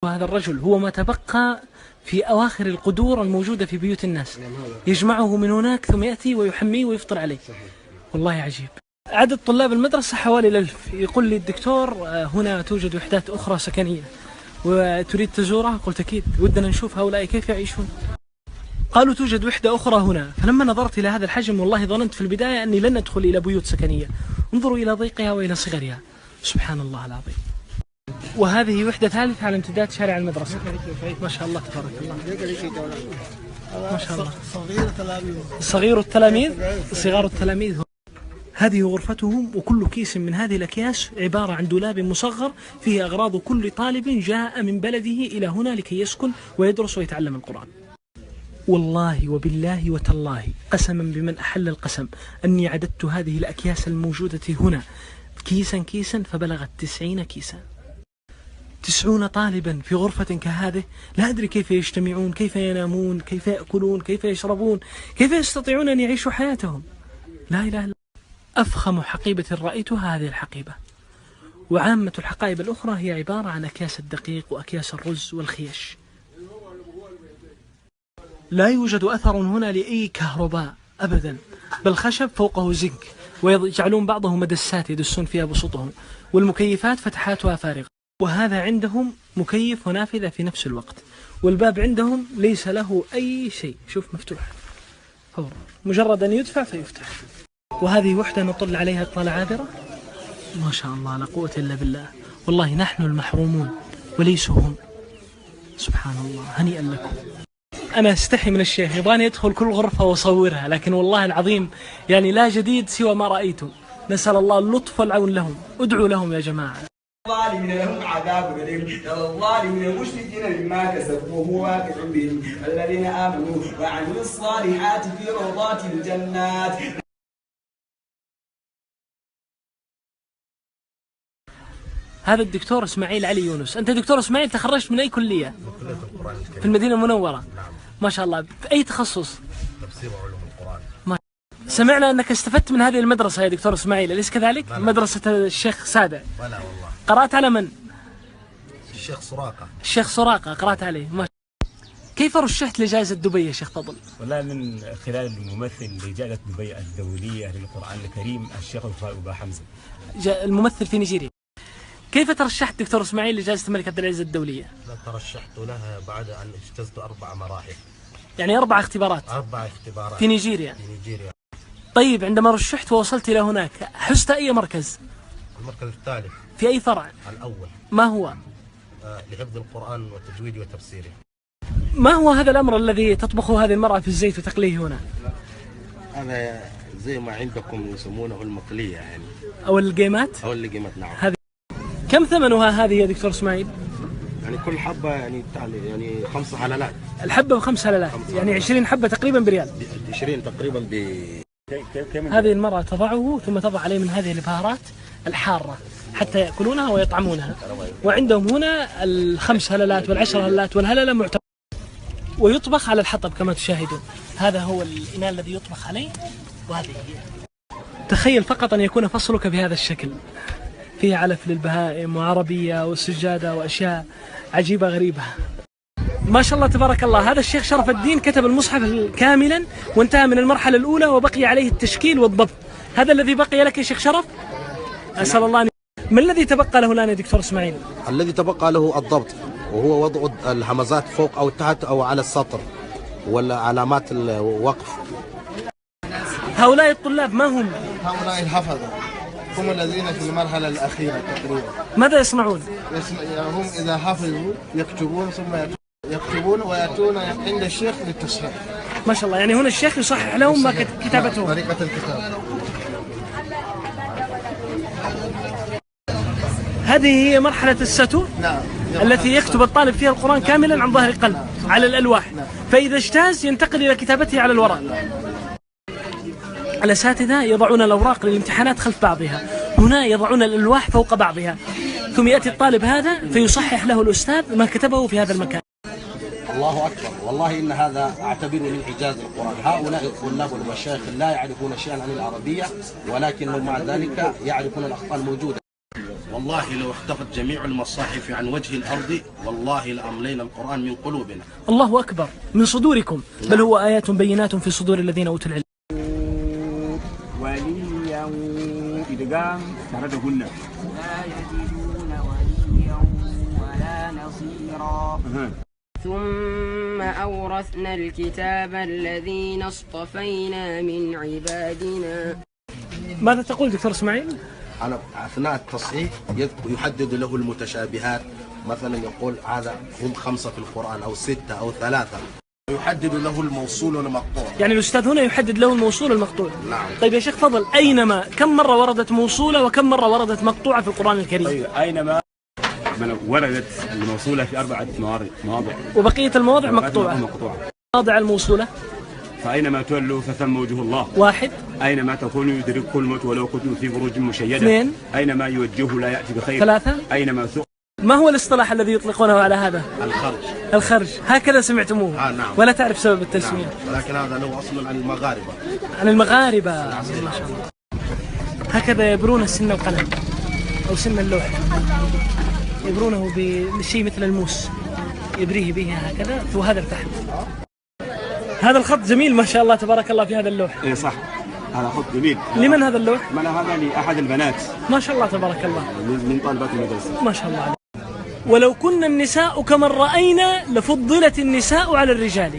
هذا الرجل هو ما تبقى في أواخر القدور الموجودة في بيوت الناس، يجمعه من هناك ثم يأتي ويحميه ويفطر عليه. والله عجيب. عدد طلاب المدرسة حوالي 1000. يقول لي الدكتور هنا توجد وحدات أخرى سكنية وتريد تزورها؟ قلت أكيد، ودنا نشوف هؤلاء كيف يعيشون. قالوا توجد وحدة أخرى هنا. فلما نظرت إلى هذا الحجم والله ظننت في البداية أني لن أدخل إلى بيوت سكنية. انظروا إلى ضيقها وإلى صغرها، سبحان الله العظيم. وهذه وحدة ثالثة على امتداد شارع المدرسة. ما شاء الله تبارك الله، ما شاء الله. صغير التلاميذ، صغار التلاميذ. هذه غرفتهم، وكل كيس من هذه الأكياس عبارة عن دولاب مصغر فيه أغراض كل طالب جاء من بلده إلى هنا لكي يسكن ويدرس ويتعلم القرآن. والله وبالله وتالله قسما بمن أحل القسم أني عددت هذه الأكياس الموجودة هنا كيسا كيسا فبلغت 90 كيسا. 90 طالبا في غرفة كهذه، لا أدري كيف يجتمعون، كيف ينامون، كيف يأكلون، كيف يشربون، كيف يستطيعون أن يعيشوا حياتهم. لا إله إلا. أفخم حقيبة رأيتها هذه الحقيبة، وعامة الحقائب الأخرى هي عبارة عن أكياس الدقيق وأكياس الرز والخيش. لا يوجد أثر هنا لأي كهرباء أبدا، بل خشب فوقه زنك، ويجعلون بعضه مدسات يدسون فيها بسطهم، والمكيفات فتحاتها فارغة. وهذا عندهم مكيف ونافذة في نفس الوقت، والباب عندهم ليس له أي شيء، شوف مفتوح فورا، مجرد أن يدفع فيفتح. وهذه وحدة نطل عليها إطلالة عابرة. ما شاء الله لا قوة إلا بالله. والله نحن المحرومون وليسوا هم. سبحان الله، هنيئا لكم. أنا استحي من الشيخ، يبغاني أدخل كل غرفة وأصورها، لكن والله العظيم يعني لا جديد سوى ما رأيته. نسأل الله اللطف والعون لهم. ادعوا لهم يا جماعة. الظالمين لهم عذاب أليم، الظالمين مشركين مما كسبوا وهو واقع بهم، الذين آمنوا وعملوا الصالحات في روضات الجنات. هذا الدكتور إسماعيل علي يونس. أنت دكتور إسماعيل، تخرجت من أي كلية؟ في المدينة المنورة. ما شاء الله. في أي تخصص؟ تفسير وعلوم القرآن. سمعنا أنك استفدت من هذه المدرسة يا دكتور إسماعيل، أليس كذلك؟ مدرسة الشيخ سادة. لا والله. قرأت على من؟ الشيخ سراقة. الشيخ سراقة قرأت عليه. ما كيف رشحت لجائزة دبي يا شيخ فضل؟ والله من خلال الممثل لجائزة دبي الدولية للقرآن الكريم الشيخ أبا حمزة. الممثل في نيجيريا. كيف ترشحت دكتور إسماعيل لجائزة الملك عبد العزيز الدولية؟ ترشحت لها بعد أن اجتزت 4 مراحل. يعني 4 اختبارات. 4 اختبارات في نيجيريا. في نيجيريا. طيب عندما رشحت ووصلت إلى هناك حزت أي مركز؟ المركز الثالث. في أي فرع؟ الأول. ما هو؟ لحفظ القرآن وتجويده وتفسيره. ما هو هذا الأمر الذي تطبخه هذه المرأة في الزيت وتقليه هنا؟ هذا زي ما عندكم يسمونه المقلية يعني. أو الجيمات؟ أو الجيمات، نعم. هذه كم ثمنها هذه يا دكتور إسماعيل؟ يعني كل حبة يعني 5 حلالات. الحبة ب5 حلالات، يعني 20 حبة تقريبا بريال. 20 تقريبا هذه المرأة تضعه ثم تضع عليه من هذه البهارات الحارة حتى يأكلونها ويطعمونها. وعندهم هنا ال5 هلالات وال10 هلالات، والهللة معتبرة، ويطبخ على الحطب كما تشاهدون. هذا هو الإناء الذي يطبخ عليه، وهذه هي. تخيل فقط أن يكون فصلك بهذا الشكل، فيه علف للبهائم وعربية وسجادة وأشياء عجيبة غريبة. ما شاء الله تبارك الله. هذا الشيخ شرف الدين كتب المصحف كاملا وانتهى من المرحلة الأولى وبقي عليه التشكيل والضبط. هذا الذي بقي لك يا شيخ شرف؟ أسأل الله أن. ما الذي تبقى له الآن يا دكتور إسماعيل؟ الذي تبقى له الضبط، وهو وضع الهمزات فوق أو تحت أو على السطر ولا علامات الوقف. هؤلاء الطلاب ما هم؟ هؤلاء الحفظة هم الذين في المرحلة الأخيرة تقريبا. ماذا يصنعون؟ هم إذا حفظوا يكتبون، ثم يكتبون ويأتون عند الشيخ للتصحيح. ما شاء الله. يعني هنا الشيخ يصحح لهم ما كتابته. طريقة الكتابة. هذه هي مرحلة الستر. نعم. التي يكتب الطالب فيها القرآن كاملا عن ظهر قلب على الألواح. فإذا اجتاز ينتقل إلى كتابته على الورق. الأساتذة يضعون الأوراق للامتحانات خلف بعضها، هنا يضعون الألواح فوق بعضها، ثم يأتي الطالب هذا فيصحح له الأستاذ ما كتبه في هذا المكان. الله أكبر، والله إن هذا أعتبره من إعجاز القرآن. هؤلاء الطلاب والمشايخ لا يعرفون شيئا عن العربية، ولكنهم مع ذلك يعرفون الأخطاء الموجودة. والله لو اختفت جميع المصاحف عن وجه الأرض والله لأملينا القرآن من قلوبنا. الله أكبر، من صدوركم، بل هو آيات بينات في صدور الذين أوتوا العلم. وليا إدغام تردهن لا يجدون وليا ولا نصيرا. ثم أورثنا الكتاب الذين اصطفينا من عبادنا. ماذا تقول دكتور إسماعيل؟ أنا أثناء التصحيح يحدد له المتشابهات، مثلا يقول هذا هم 5 في القرآن أو 6 أو 3، يحدد له الموصول والمقطوع. يعني الأستاذ هنا يحدد له الموصول والمقطوع. نعم. طيب يا شيخ فضل، أينما كم مرة وردت موصولة وكم مرة وردت مقطوعة في القرآن الكريم؟ طيب أينما وردت الموصولة في 4 مواضع وبقية المواضع مقطوعة. مواضع الموصولة فأينما تولوا فثم وجه الله. 1. أينما تكونوا يدرككم الموت ولو كنتم في بروج مشيدة. 2. أينما يوجهه لا يأتي بخير. 3. أينما ما هو الاصطلاح الذي يطلقونه على هذا؟ الخرج. الخرج، هكذا سمعتموه. نعم. ولا تعرف سبب التسمية. نعم. ولكن هذا له أصل عن المغاربة. عن المغاربة. ما شاء الله. هكذا يبرون السن القلم أو سن اللوح، يبرونه بشيء مثل الموس، يبريه به هكذا وهذا تحت. هذا الخط جميل ما شاء الله تبارك الله في هذا اللوح. إيه صح، هذا خط جميل. لمن هذا اللوح؟ من هذا لأحد البنات. ما شاء الله تبارك الله. من طالبات المدرسة. ما شاء الله عليك. ولو كنا النساء كمن رأينا لفضلت النساء على الرجال.